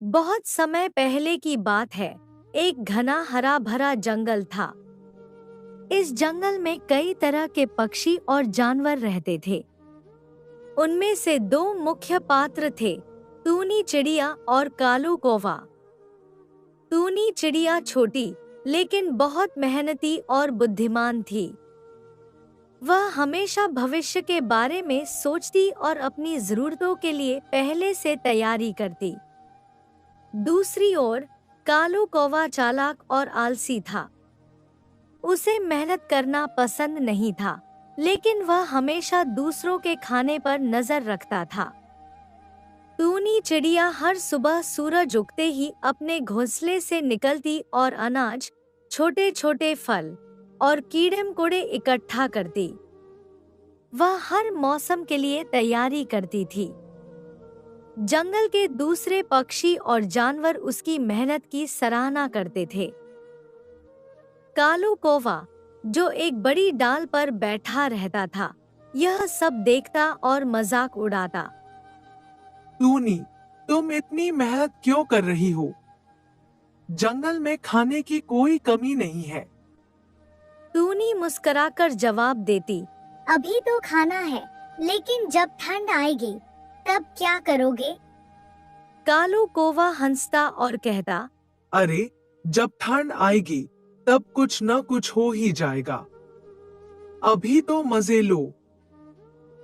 बहुत समय पहले की बात है। एक घना हरा भरा जंगल था। इस जंगल में कई तरह के पक्षी और जानवर रहते थे। उनमें से दो मुख्य पात्र थे, टूनी चिड़िया और कालू कौवा। टूनी चिड़िया छोटी लेकिन बहुत मेहनती और बुद्धिमान थी। वह हमेशा भविष्य के बारे में सोचती और अपनी जरूरतों के लिए पहले से तैयारी करती। दूसरी ओर कालू कौवा चालाक और आलसी था। उसे मेहनत करना पसंद नहीं था, लेकिन वह हमेशा दूसरों के खाने पर नजर रखता था। टूनी चिड़िया हर सुबह सूरज उगते ही अपने घोंसले से निकलती और अनाज, छोटे छोटे फल और कीड़े मकोड़े इकट्ठा करती। वह हर मौसम के लिए तैयारी करती थी। जंगल के दूसरे पक्षी और जानवर उसकी मेहनत की सराहना करते थे। कालू कौवा, जो एक बड़ी डाल पर बैठा रहता था, यह सब देखता और मजाक उड़ाता। टूनी, तुम इतनी मेहनत क्यों कर रही हो? जंगल में खाने की कोई कमी नहीं है। टूनी मुस्कुराकर जवाब देती, अभी तो खाना है, लेकिन जब ठंड आएगी तब क्या करोगे? कालू कौवा हंसता और कहता, अरे, जब ठंड आएगी तब कुछ न कुछ हो ही जाएगा। अभी तो मजे लो।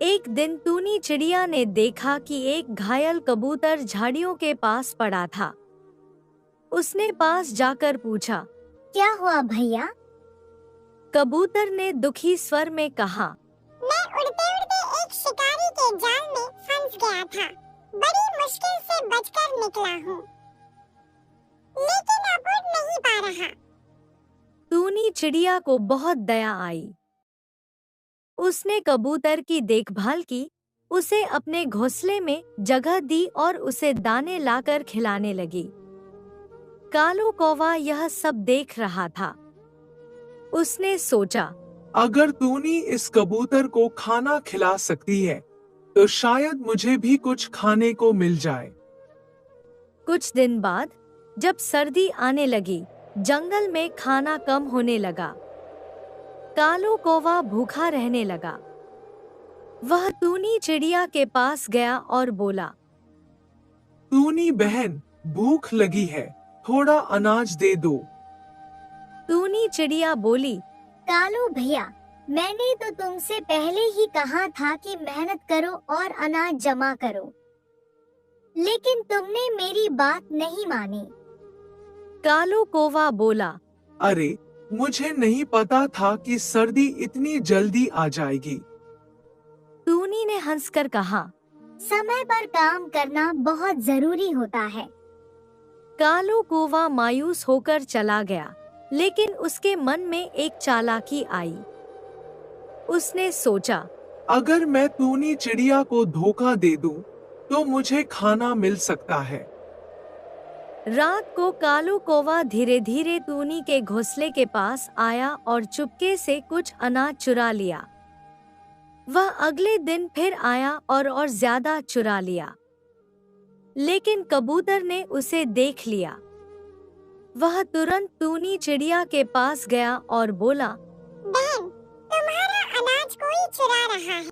एक दिन टूनी चिड़िया ने देखा कि एक घायल कबूतर झाड़ियों के पास पड़ा था। उसने पास जाकर पूछा, क्या हुआ भैया? कबूतर ने दुखी स्वर में कहा, मैं उड़ते उड़ते एक शिकारी के जाल में फंस गया था। बड़ी मुश्किल से बचकर निकला हूँ, लेकिन अब उड़ नहीं पा रहा। टूनी चिड़िया को बहुत दया आई। उसने कबूतर की देखभाल की, उसे अपने घोंसले में जगह दी और उसे दाने लाकर खिलाने लगी। कालू कौवा यह सब देख रहा था। उसने सोचा, अगर टूनी इस कबूतर को खाना खिला सकती है, तो शायद मुझे भी कुछ खाने को मिल जाए। कुछ दिन बाद जब सर्दी आने लगी, जंगल में खाना कम होने लगा। कालू कौवा भूखा रहने लगा। वह टूनी चिड़िया के पास गया और बोला, टूनी बहन, भूख लगी है, थोड़ा अनाज दे दो। टूनी चिड़िया बोली, कालू भैया, मैंने तो तुमसे पहले ही कहा था कि मेहनत करो और अनाज जमा करो, लेकिन तुमने मेरी बात नहीं मानी। कालू कौवा बोला, अरे, मुझे नहीं पता था कि सर्दी इतनी जल्दी आ जाएगी। टूनी ने हंसकर कहा, समय पर काम करना बहुत जरूरी होता है। कालू कौवा मायूस होकर चला गया, लेकिन उसके मन में एक चालाकी आई। उसने सोचा, अगर मैं टूनी चिड़िया को धोखा दे दूं, तो मुझे खाना मिल सकता है। रात को कालू कौवा धीरे धीरे टूनी के घोंसले के पास आया और चुपके से कुछ अनाज चुरा लिया। वह अगले दिन फिर आया और ज्यादा चुरा लिया, लेकिन कबूतर ने उसे देख लिया। वह तुरंत टूनी चिड़िया के पास गया और बोला, बहन, तुम्हारा अनाज कोई चुरा रहा है।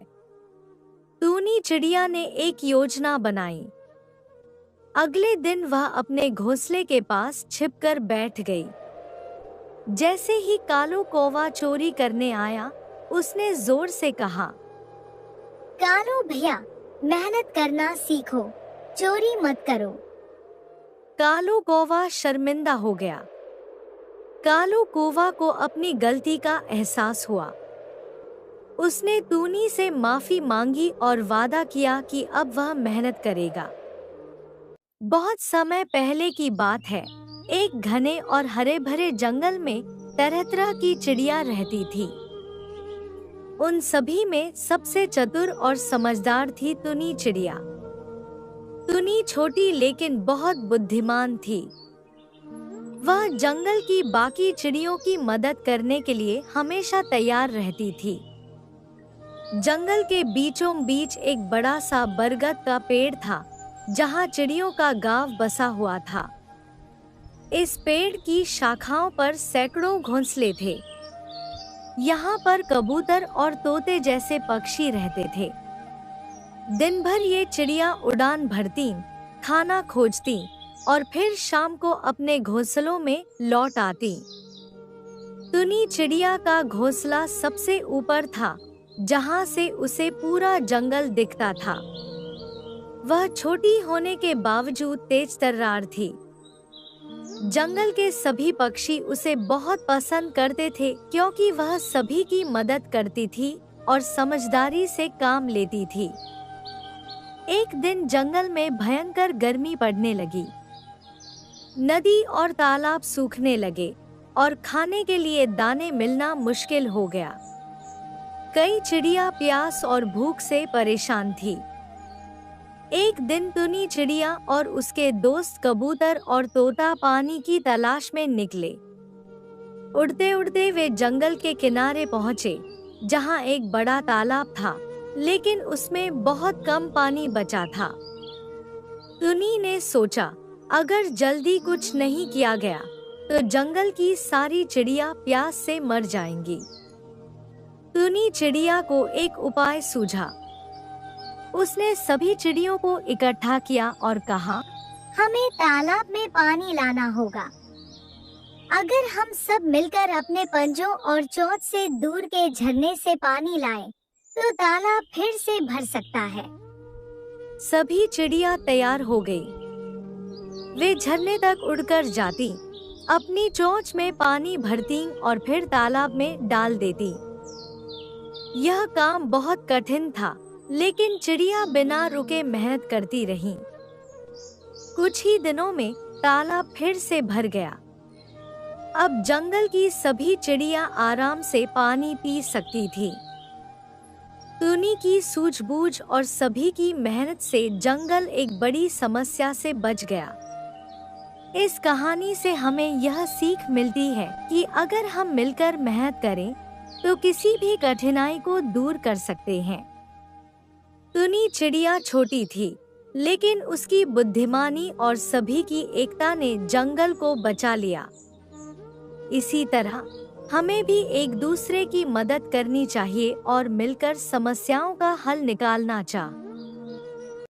टूनी चिड़िया ने एक योजना बनाई। अगले दिन वह अपने घोंसले के पास छिपकर बैठ गई। जैसे ही कालू कौवा चोरी करने आया, उसने जोर से कहा, कालू भैया, मेहनत करना सीखो, चोरी मत करो। कालू कौवा शर्मिंदा हो गया। कालू कौवा को अपनी गलती का एहसास हुआ। उसने टूनी से माफी मांगी और वादा किया कि अब वह मेहनत करेगा। बहुत समय पहले की बात है। एक घने और हरे भरे जंगल में तरह तरह की चिड़िया रहती थी। उन सभी में सबसे चतुर और समझदार थी टूनी चिड़िया। टूनी छोटी लेकिन बहुत बुद्धिमान थी। वह जंगल की बाकी चिड़ियों की मदद करने के लिए हमेशा तैयार रहती थी। जंगल के बीचों बीच एक बड़ा सा बरगद का पेड़ था, जहाँ चिड़ियों का गांव बसा हुआ था। इस पेड़ की शाखाओं पर सैकड़ों घोंसले थे। यहाँ पर कबूतर और तोते जैसे पक्षी रहते थे। दिन भर ये चिड़िया उड़ान भरती, खाना खोजती और फिर शाम को अपने घोंसलों में लौट आती। टुनी चिड़िया का घोंसला सबसे ऊपर था, जहाँ से उसे पूरा जंगल दिखता था। वह छोटी होने के बावजूद तेज तर्रार थी। जंगल के सभी पक्षी उसे बहुत पसंद करते थे, क्योंकि वह सभी की मदद करती थी और समझदारी से काम लेती थी। एक दिन जंगल में भयंकर गर्मी पड़ने लगी। नदी और तालाब सूखने लगे और खाने के लिए दाने मिलना मुश्किल हो गया। कई चिड़िया प्यास और भूख से परेशान थी। एक दिन टुनी चिड़िया और उसके दोस्त कबूतर और तोता पानी की तलाश में निकले। उड़ते उड़ते वे जंगल के किनारे पहुंचे, जहां एक बड़ा तालाब था, लेकिन उसमें बहुत कम पानी बचा था। टुनी ने सोचा, अगर जल्दी कुछ नहीं किया गया तो जंगल की सारी चिड़िया प्यास से मर जाएंगी। टुनी चिड़िया को एक उपाय सूझा। उसने सभी चिड़ियों को इकट्ठा किया और कहा, हमें तालाब में पानी लाना होगा। अगर हम सब मिलकर अपने पंजों और चोंच से दूर के झरने से पानी लाएं, तो तालाब फिर से भर सकता है। सभी चिड़िया तैयार हो गई। वे झरने तक उड़कर जाती, अपनी चोंच में पानी भरती और फिर तालाब में डाल देती। यह काम बहुत कठिन था, लेकिन चिड़िया बिना रुके मेहनत करती रहीं। कुछ ही दिनों में तालाब फिर से भर गया। अब जंगल की सभी चिड़िया आराम से पानी पी सकती थी। टुनी की सूझबूझ और सभी की मेहनत से जंगल एक बड़ी समस्या से बच गया। इस कहानी से हमें यह सीख मिलती है कि अगर हम मिलकर मेहनत करें तो किसी भी कठिनाई को दूर कर सकते हैं। टुनी चिड़िया छोटी थी, लेकिन उसकी बुद्धिमानी और सभी की एकता ने जंगल को बचा लिया। इसी तरह हमें भी एक दूसरे की मदद करनी चाहिए और मिलकर समस्याओं का हल निकालना चाहिए।